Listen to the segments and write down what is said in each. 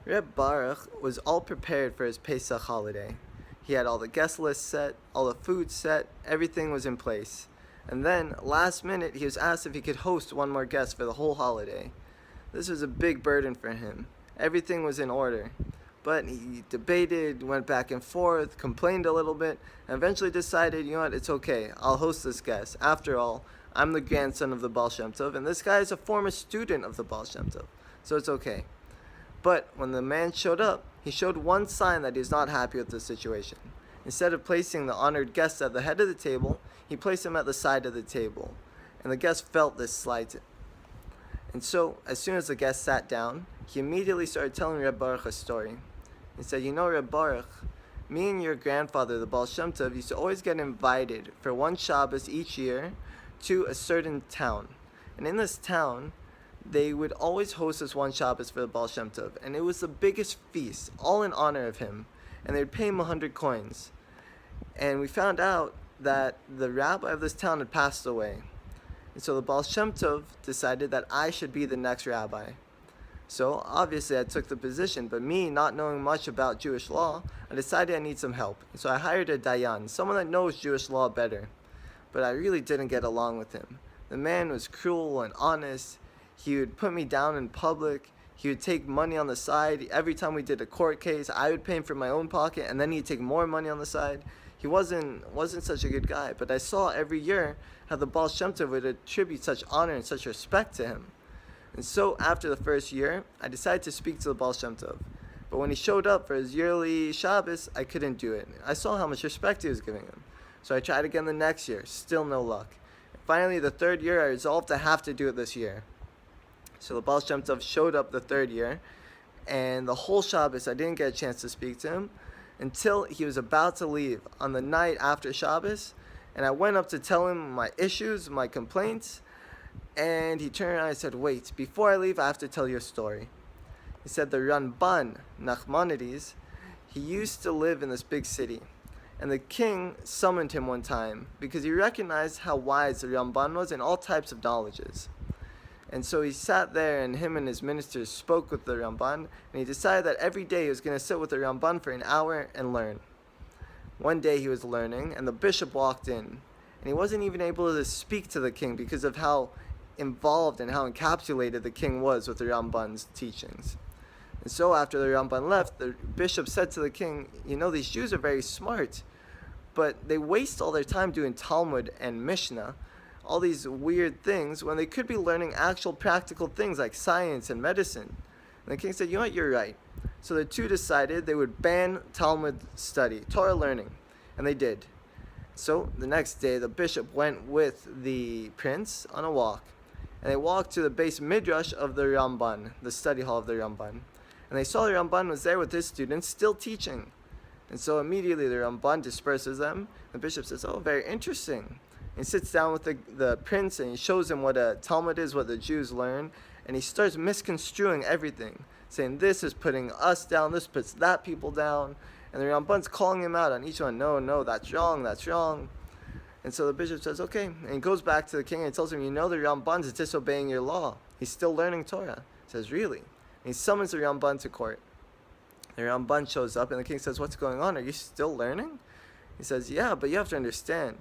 Reb Baruch was all prepared for his Pesach holiday. He had all the guest lists set, all the food set, everything was in place. And then, last minute, he was asked if he could host one more guest for the whole holiday. This was a big burden for him. Everything was in order. But he debated, went back and forth, complained a little bit, and eventually decided, you know what, it's okay, I'll host this guest. After all, I'm the grandson of the Baal Shem Tov, and this guy is a former student of the Baal Shem Tov, so it's okay. But when the man showed up, he showed one sign that he was not happy with the situation. Instead of placing the honored guest at the head of the table, he placed him at the side of the table. And the guest felt this slight. And so, as soon as the guest sat down, he immediately started telling Reb Baruch a story. He said, you know, Reb Baruch, me and your grandfather, the Baal Shem Tov, used to always get invited for one Shabbos each year to a certain town. And in this town, they would always host us one Shabbos for the Baal Shem Tov, and it was the biggest feast, all in honor of him, and they'd pay him 100 coins. And we found out that the rabbi of this town had passed away. And so the Baal Shem Tov decided that I should be the next rabbi. So obviously I took the position, but me, not knowing much about Jewish law, I decided I need some help. And so I hired a dayan, someone that knows Jewish law better. But I really didn't get along with him. The man was cruel and honest. He would put me down in public. He would take money on the side. Every time we did a court case, I would pay him from my own pocket, and then he'd take more money on the side. He wasn't such a good guy, but I saw every year how the Baal Shem Tov would attribute such honor and such respect to him. And so after the first year, I decided to speak to the Baal Shem Tov. But when he showed up for his yearly Shabbos, I couldn't do it. I saw how much respect he was giving him. So I tried again the next year, still no luck. Finally, the third year, I resolved to have to do it this year. So the Baal Shem Tov showed up the third year, and the whole Shabbos I didn't get a chance to speak to him until he was about to leave on the night after Shabbos, and I went up to tell him my issues, my complaints, and he turned around and said, wait, before I leave I have to tell you a story. He said the Ramban, Nachmanides, he used to live in this big city, and the king summoned him one time because he recognized how wise the Ramban was in all types of knowledges. And so he sat there, and him and his ministers spoke with the Ramban, and he decided that every day he was going to sit with the Ramban for an hour and learn. One day he was learning, and the bishop walked in, and he wasn't even able to speak to the king because of how involved and how encapsulated the king was with the Ramban's teachings. And so after the Ramban left, the bishop said to the king, you know, these Jews are very smart, but they waste all their time doing Talmud and Mishnah, all these weird things, when they could be learning actual practical things like science and medicine. And the king said, you know what, you're right. So the two decided they would ban Talmud study, Torah learning, and they did. So the next day, the bishop went with the prince on a walk, and they walked to the base midrash of the Ramban, the study hall of the Ramban. And they saw the Ramban was there with his students, still teaching. And so immediately the Ramban disperses them. The bishop says, oh, very interesting. He sits down with the prince, and he shows him what a Talmud is, what the Jews learn, and he starts misconstruing everything, saying this is putting us down, this puts that people down, and the Ramban's calling him out on each one, no, that's wrong, that's wrong. And so the bishop says, okay, and he goes back to the king and tells him, you know the Ramban's disobeying your law. He's still learning Torah. He says, really? And he summons the Ramban to court. The Ramban shows up, and the king says, what's going on? Are you still learning? He says, yeah, but you have to understand,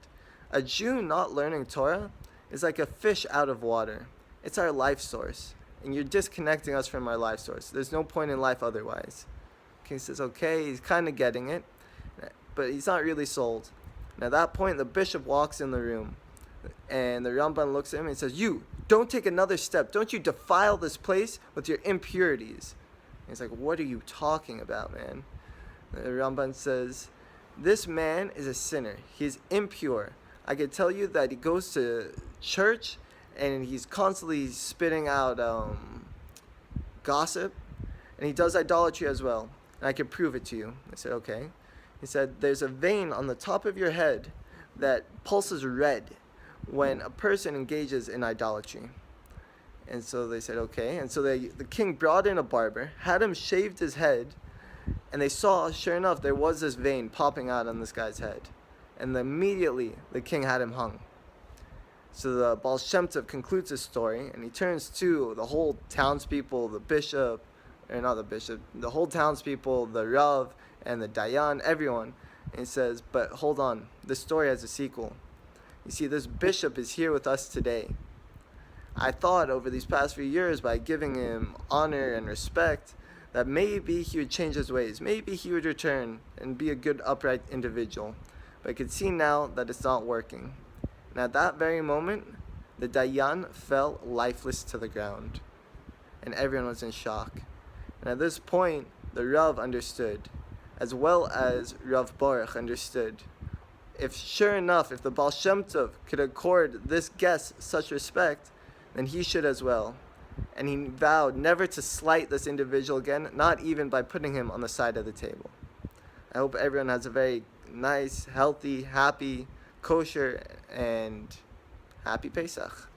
a Jew not learning Torah is like a fish out of water. It's our life source, and you're disconnecting us from our life source. There's no point in life otherwise. The king says, okay, he's kind of getting it, but he's not really sold. And at that point, the bishop walks in the room, and the Ramban looks at him and says, you, don't take another step. Don't you defile this place with your impurities. And he's like, what are you talking about, man? The Ramban says, this man is a sinner. He's impure. I could tell you that he goes to church and he's constantly spitting out gossip, and he does idolatry as well. And I can prove it to you. I said, okay. He said, there's a vein on the top of your head that pulses red when a person engages in idolatry. And so they said, okay. And so the king brought in a barber, had him shaved his head, and they saw, sure enough, there was this vein popping out on this guy's head. And immediately the king had him hung. So the Baal Shem Tov concludes his story, and he turns to the whole townspeople, the bishop, or not the bishop, the whole townspeople, the Rav, and the Dayan, everyone. And he says, but hold on, this story has a sequel. You see, this bishop is here with us today. I thought over these past few years, by giving him honor and respect, that maybe he would change his ways. Maybe he would return and be a good, upright individual. But I could see now that it's not working. And at that very moment, the Dayan fell lifeless to the ground. And everyone was in shock. And at this point, the Rav understood, as well as Rav Baruch understood. If sure enough, if the Baal Shem Tov could accord this guest such respect, then he should as well. And he vowed never to slight this individual again, not even by putting him on the side of the table. I hope everyone has a very nice, healthy, happy, kosher, and happy Pesach.